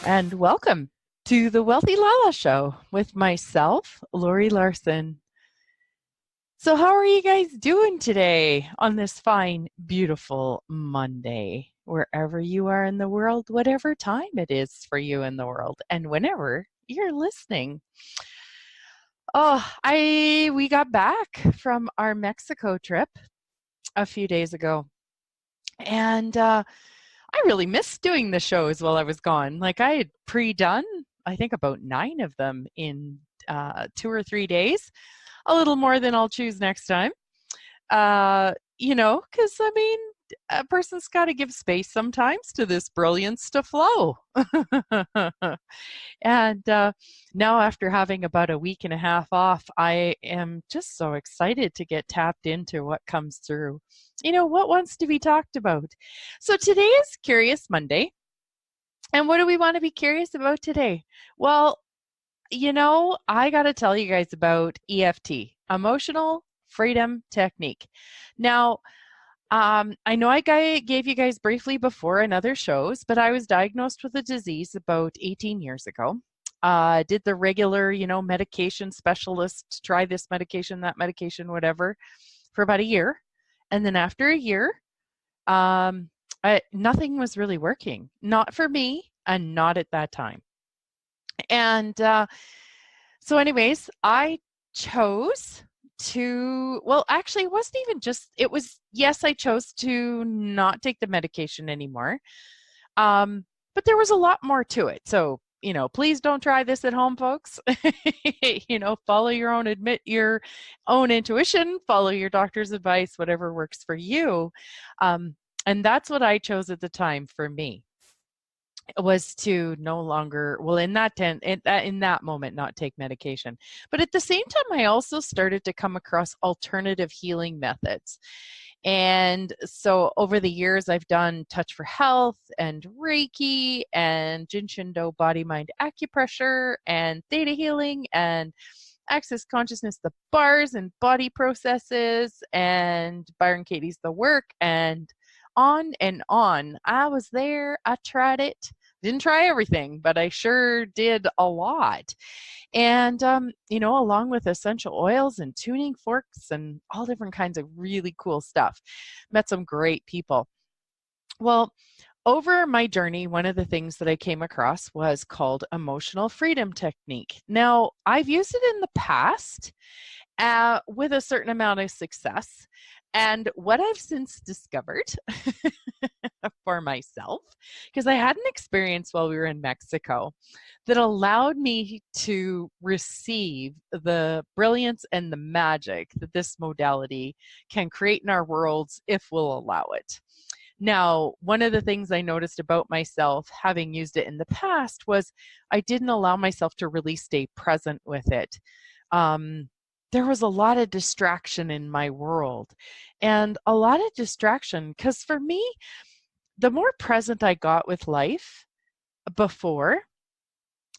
And welcome to the Wealthy LaLa Show with myself, Laurie Laursen. So how are you guys doing today on this fine, beautiful Monday, wherever you are in the world, whatever time it is for you in the world, and whenever you're listening? We got back from our Mexico trip a few days ago, and I really missed doing the shows while I was gone. Like, I had pre-done, I think, about 9 of them in 2 or 3 days. A little more than I'll choose next time. Because, I mean, a person's got to give space sometimes to this brilliance to flow. And now, after having about a week and a half off, I am just so excited to get tapped into what comes through. What wants to be talked about. So today is Curious Monday. And what do we want to be curious about today? Well, I got to tell you guys about EFT, Emotional Freedom Technique. Now, I know I gave you guys briefly before in other shows, but I was diagnosed with a disease about 18 years ago. Did the regular, medication specialist, try this medication, that medication, whatever, for about a year. And then after a year, nothing was really working. Not for me, and not at that time. And so anyways, I chose to, well, actually, it wasn't even just, it was, yes, I chose to not take the medication anymore. But there was a lot more to it. So, please don't try this at home, folks. Follow your own intuition, follow your doctor's advice, whatever works for you. And that's what I chose at the time for me. Was to no longer, well, in that moment, not take medication. But at the same time, I also started to come across alternative healing methods. And so over the years, I've done Touch for Health and Reiki and Jinshindo body mind acupressure and theta healing and Access Consciousness, the bars and body processes, and Byron Katie's The Work, and on and on. I was there, I tried it. Didn't try everything, but I sure did a lot. And, along with essential oils and tuning forks and all different kinds of really cool stuff. Met some great people. Well, over my journey, one of the things that I came across was called Emotional Freedom Technique. Now, I've used it in the past with a certain amount of success. And what I've since discovered for myself, because I had an experience while we were in Mexico that allowed me to receive the brilliance and the magic that this modality can create in our worlds if we'll allow it. Now, one of the things I noticed about myself, having used it in the past, was I didn't allow myself to really stay present with it. There was a lot of distraction in my world, and a lot of distraction because for me, the more present I got with life before,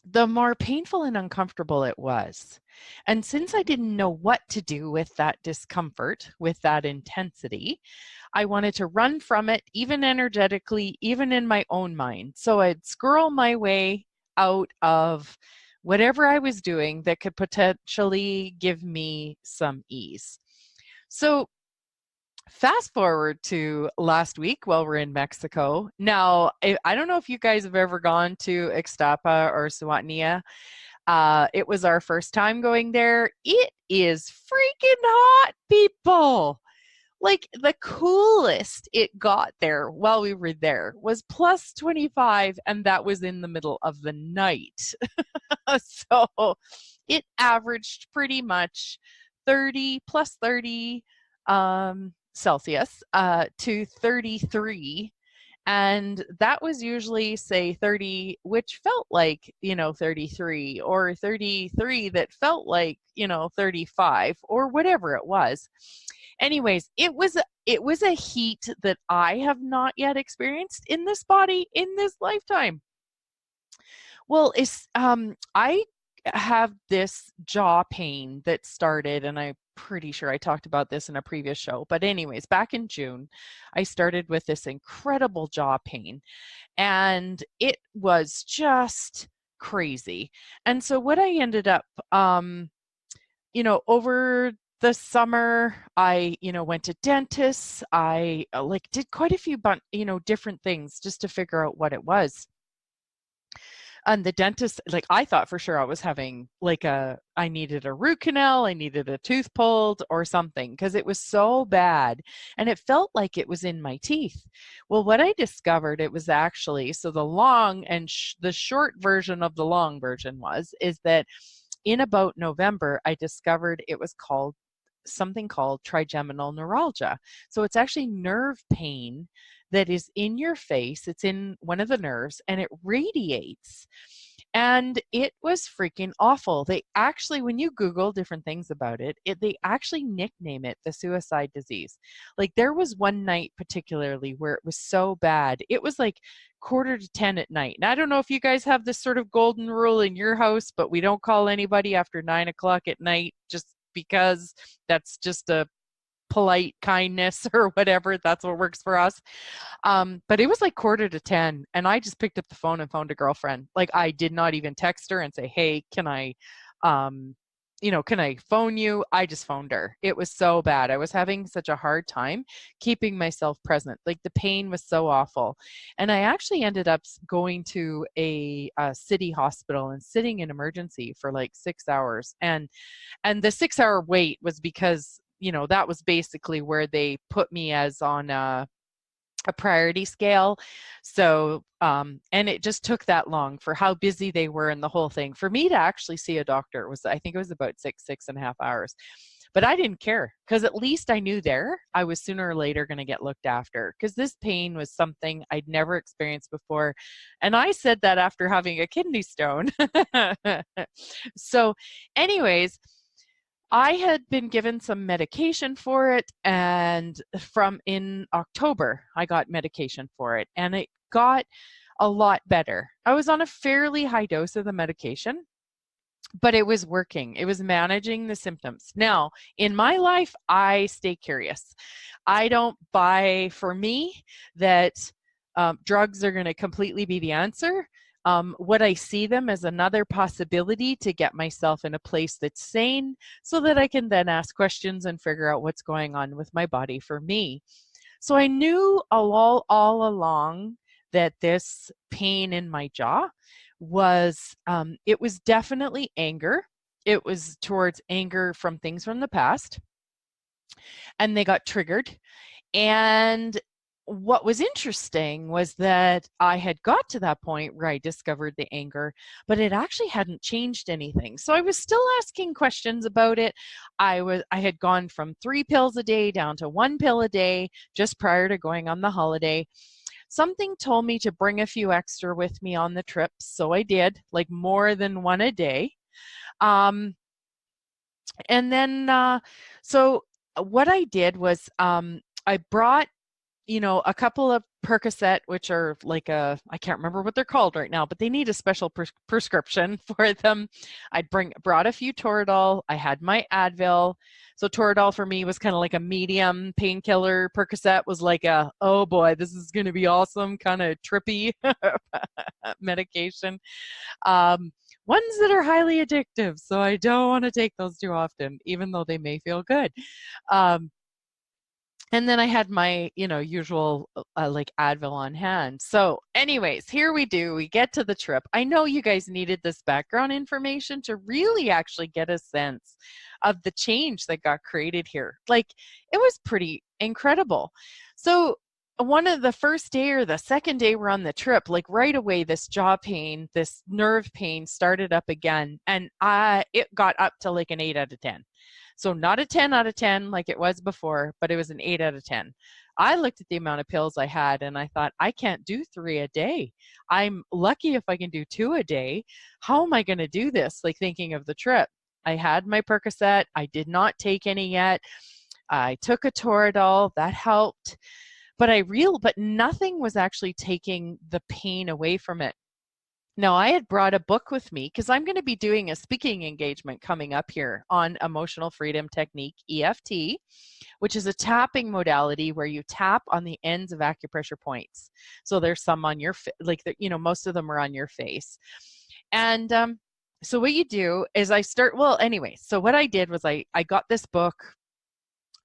the more painful and uncomfortable it was. And since I didn't know what to do with that discomfort, with that intensity, I wanted to run from it, even energetically, even in my own mind. So I'd squirrel my way out of whatever I was doing that could potentially give me some ease. So fast forward to last week while we're in Mexico. Now, I don't know if you guys have ever gone to Ixtapa or Suatnia. It was our first time going there. It is freaking hot, people. Like, the coolest it got there while we were there was plus 25, and that was in the middle of the night. So it averaged pretty much 30 plus 30 Celsius to 33. And that was usually, say, 30, which felt like, 33, or 33 that felt like, 35, or whatever it was. Anyways, it was a heat that I have not yet experienced in this body in this lifetime. Well, I have this jaw pain that started, and I'm pretty sure I talked about this in a previous show. But anyways, back in June, I started with this incredible jaw pain, and it was just crazy. And so what I ended up, over the summer, I, went to dentists. I like did quite a few, different things just to figure out what it was. And the dentist, like, I thought for sure I was having I needed a root canal, I needed a tooth pulled or something because it was so bad. And it felt like it was in my teeth. Well, what I discovered, it was actually, so the long and the short version of the long version is that in about November, I discovered it was called something called trigeminal neuralgia. So it's actually nerve pain that is in your face. It's in one of the nerves and it radiates. And it was freaking awful. They actually, when you Google different things about they actually nickname it the suicide disease. Like there was one night particularly where it was so bad. It was like 9:45 at night. And I don't know if you guys have this sort of golden rule in your house, but we don't call anybody after 9 o'clock at night just because that's just a polite kindness or whatever. That's what works for us. But it was like 9:45 and I just picked up the phone and phoned a girlfriend. Like I did not even text her and say, hey, can I phone you? I just phoned her. It was so bad. I was having such a hard time keeping myself present. Like the pain was so awful. And I actually ended up going to a city hospital and sitting in emergency for like 6 hours. And the 6 hour wait was because, that was basically where they put me as on a priority scale. So, and it just took that long for how busy they were in the whole thing. For me to actually see a doctor I think it was about 6.5 hours. But I didn't care because at least I knew I was sooner or later going to get looked after because this pain was something I'd never experienced before. And I said that after having a kidney stone. So anyways, I had been given some medication for it, and in October, I got medication for it, and it got a lot better. I was on a fairly high dose of the medication, but it was working. It was managing the symptoms. Now, in my life, I stay curious. I don't buy, for me, that drugs are going to completely be the answer. What I see them as another possibility to get myself in a place that's sane so that I can then ask questions and figure out what's going on with my body for me. So I knew all along that this pain in my jaw was, it was definitely anger. It was towards anger from things from the past, and they got triggered. And what was interesting was that I had got to that point where I discovered the anger, but it actually hadn't changed anything. So I was still asking questions about it. I had gone from 3 pills a day down to 1 pill a day just prior to going on the holiday. Something told me to bring a few extra with me on the trip, so I did, like more than 1 a day. And then, so what I did was I brought a couple of Percocet, which are like I can't remember what they're called right now, but they need a special prescription for them. Brought a few Toradol. I had my Advil. So Toradol for me was kind of like a medium painkiller. Percocet was like oh boy, this is going to be awesome, kind of trippy medication. Ones that are highly addictive. So I don't want to take those too often, even though they may feel good. And then I had my, usual like Advil on hand. So anyways, here we get to the trip. I know you guys needed this background information to really actually get a sense of the change that got created here. Like it was pretty incredible. So one of the first day or the second day we're on the trip, like right away, this jaw pain, this nerve pain started up again. And it got up to like an 8 out of 10. So not a 10 out of 10 like it was before, but it was an 8 out of 10. I looked at the amount of pills I had and I thought, I can't do 3 a day. I'm lucky if I can do 2 a day. How am I going to do this? Like thinking of the trip. I had my Percocet. I did not take any yet. I took a Toradol. That helped. But nothing was actually taking the pain away from it. Now, I had brought a book with me because I'm going to be doing a speaking engagement coming up here on emotional freedom technique, EFT, which is a tapping modality where you tap on the ends of acupressure points. So there's some on your, most of them are on your face. And so what you do is so what I did was I got this book.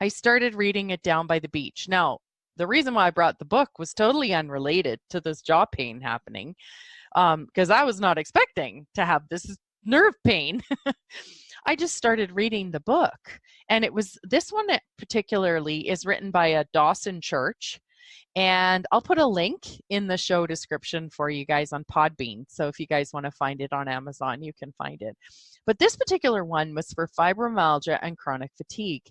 I started reading it down by the beach. Now, the reason why I brought the book was totally unrelated to this jaw pain happening, because I was not expecting to have this nerve pain. I just started reading the book, and this one particularly is written by a Dawson Church, and I'll put a link in the show description for you guys on Podbean. So if you guys want to find it on Amazon, you can find it. But this particular one was for fibromyalgia and chronic fatigue.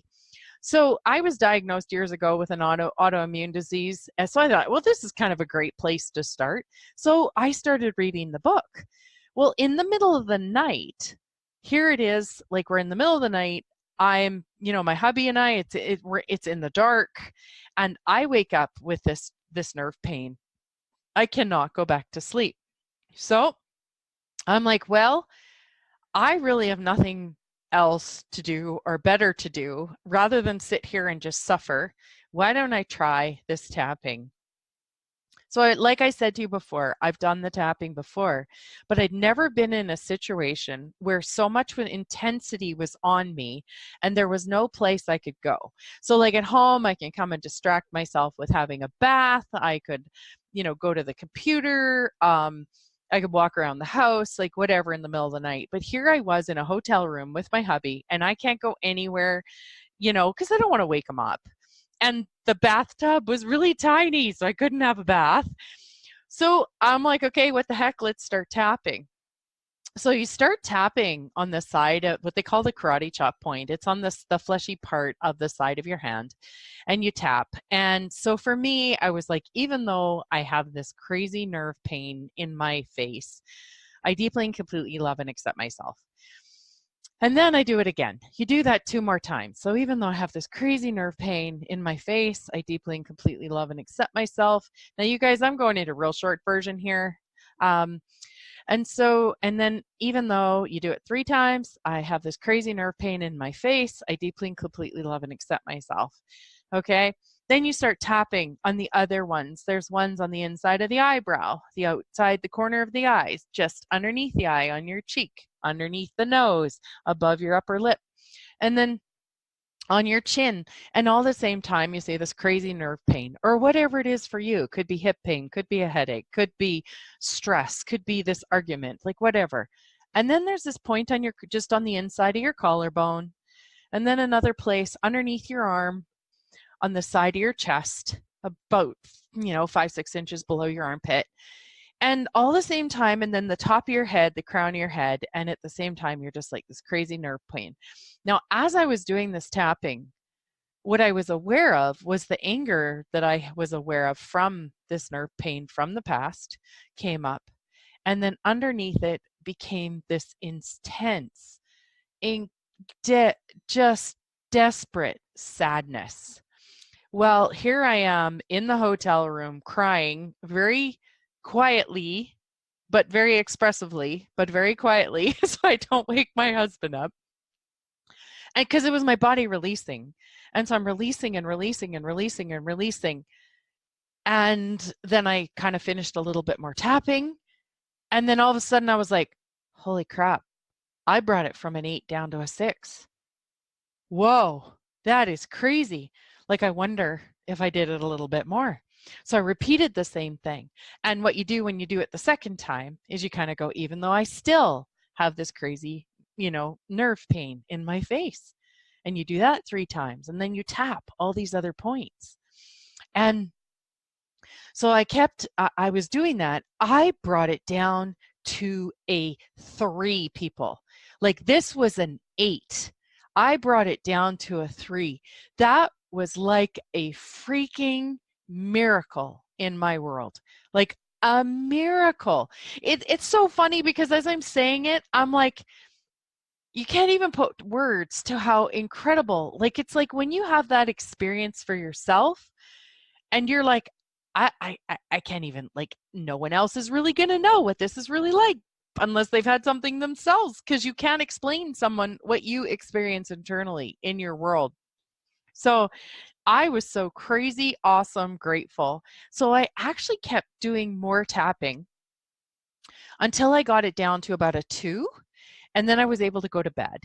So I was diagnosed years ago with an autoimmune disease. And so I thought, well, this is kind of a great place to start. So I started reading the book. Well, in the middle of the night, here it is, like we're in the middle of the night. I'm, my hubby and I, it's in the dark, and I wake up with this nerve pain. I cannot go back to sleep. So I'm like, well, I really have nothing else to do or better to do rather than sit here and just suffer. Why don't I try this tapping? So like I said to you before, I've done the tapping before, but I'd never been in a situation where so much intensity was on me and there was no place I could go. So like at home, I can come and distract myself with having a bath. I could, go to the computer. I could walk around the house, like whatever in the middle of the night. But here I was in a hotel room with my hubby, and I can't go anywhere, because I don't want to wake him up. And the bathtub was really tiny, so I couldn't have a bath. So I'm like, okay, what the heck? Let's start tapping. So you start tapping on the side of what they call the karate chop point. It's on the fleshy part of the side of your hand, and you tap. And so for me, I was like, even though I have this crazy nerve pain in my face, I deeply and completely love and accept myself. And then I do it again. You do that 2 more times. So even though I have this crazy nerve pain in my face, I deeply and completely love and accept myself. Now, you guys, I'm going into a real short version here. And then even though you do it 3 times, I have this crazy nerve pain in my face, I deeply and completely love and accept myself. Okay. Then you start tapping on the other ones. There's ones on the inside of the eyebrow, the outside, the corner of the eyes, just underneath the eye, on your cheek, underneath the nose, above your upper lip, and then on your chin. And all the same time, you say this crazy nerve pain or whatever it is for you. Could be hip pain, could be a headache, could be stress, could be this argument, like whatever. And then there's this point on just on the inside of your collarbone, and then another place underneath your arm, on the side of your chest, about 5-6 inches below your armpit, and all the same time, and then the top of your head, the crown of your head, and at the same time you're just like this crazy nerve pain. Now, as I was doing this tapping, what I was aware of was the anger that I was aware of from this nerve pain from the past came up, and then underneath it became this intense, just desperate sadness. Well, here I am in the hotel room crying very quietly, but very expressively, but very quietly, so I don't wake my husband up. And because it was my body releasing. And so I'm releasing and releasing and releasing and releasing. And then I kind of finished a little bit more tapping. And then all of a sudden I was like, holy crap, I brought it from an 8 down to a 6. Whoa, that is crazy. Like, I wonder if I did it a little bit more. So I repeated the same thing. And what you do when you do it the second time is you kind of go, even though I still have this crazy, nerve pain in my face. And you do that 3 times. And then you tap all these other points. And so I was doing that. I brought it down to a 3, people. Like, this was an 8. I brought it down to a 3. That was like a freaking miracle in my world. Like a miracle. It's so funny because as I'm saying it, I'm like, you can't even put words to how incredible. Like, it's like when you have that experience for yourself and you're like, I can't even, like, no one else is really going to know what this is really like unless they've had something themselves, because you can't explain someone what you experience internally in your world. So I was so crazy, awesome, grateful. So I actually kept doing more tapping until I got it down to about a 2, and then I was able to go to bed.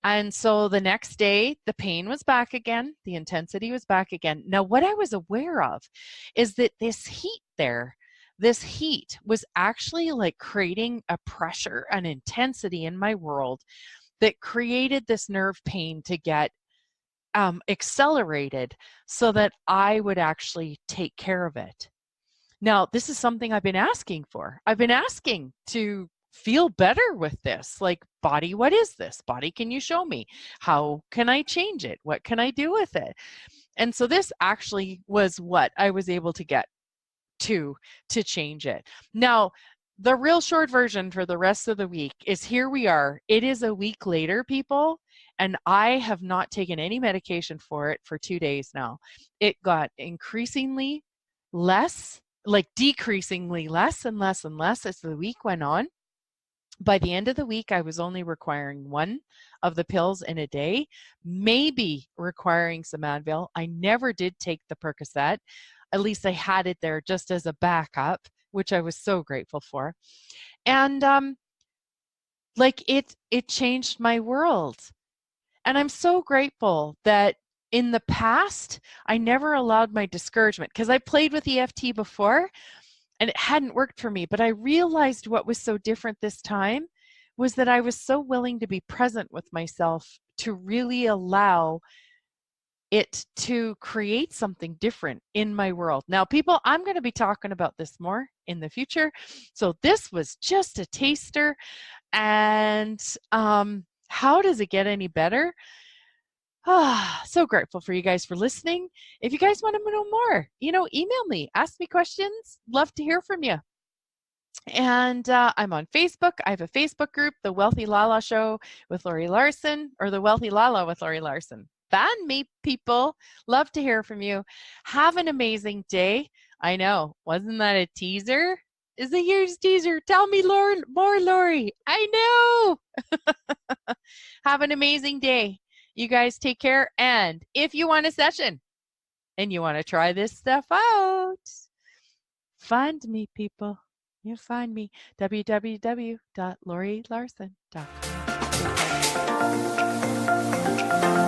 And so the next day, the pain was back again, the intensity was back again. Now, what I was aware of is that this heat was actually like creating a pressure, an intensity in my world that created this nerve pain to get accelerated so that I would actually take care of it. Now, this is something I've been asking for. I've been asking to feel better with this. Like, body, what is this? Body, can you show me? How can I change it? What can I do with it? And so this actually was what I was able to get to change it. Now, the real short version for the rest of the week is, here we are. It is a week later, people, and I have not taken any medication for it for 2 days now. It got increasingly less, like decreasingly less and less and less as the week went on. By the end of the week, I was only requiring 1 of the pills in a day, maybe requiring some Advil. I never did take the Percocet. At least I had it there just as a backup, which I was so grateful for. And like, it changed my world. And I'm so grateful that in the past, I never allowed my discouragement, because I played with EFT before and it hadn't worked for me. But I realized what was so different this time was that I was so willing to be present with myself to really allow it to create something different in my world. Now, people, I'm going to be talking about this more in the future. So this was just a taster. And how does it get any better? So grateful for you guys for listening. If you guys want to know more, email me, ask me questions. Love to hear from you. And I'm on Facebook. I have a Facebook group, The Wealthy LaLa Show with Laurie Laursen, or The Wealthy LaLa with Laurie Laursen. Find me, people. Love to hear from you. Have an amazing day. I know, wasn't that a teaser? Is a huge teaser. Tell me more, Laurie. I know. Have an amazing day. You guys take care. And if you want a session and you want to try this stuff out, find me, people. You find me, www.laurielarsen.com.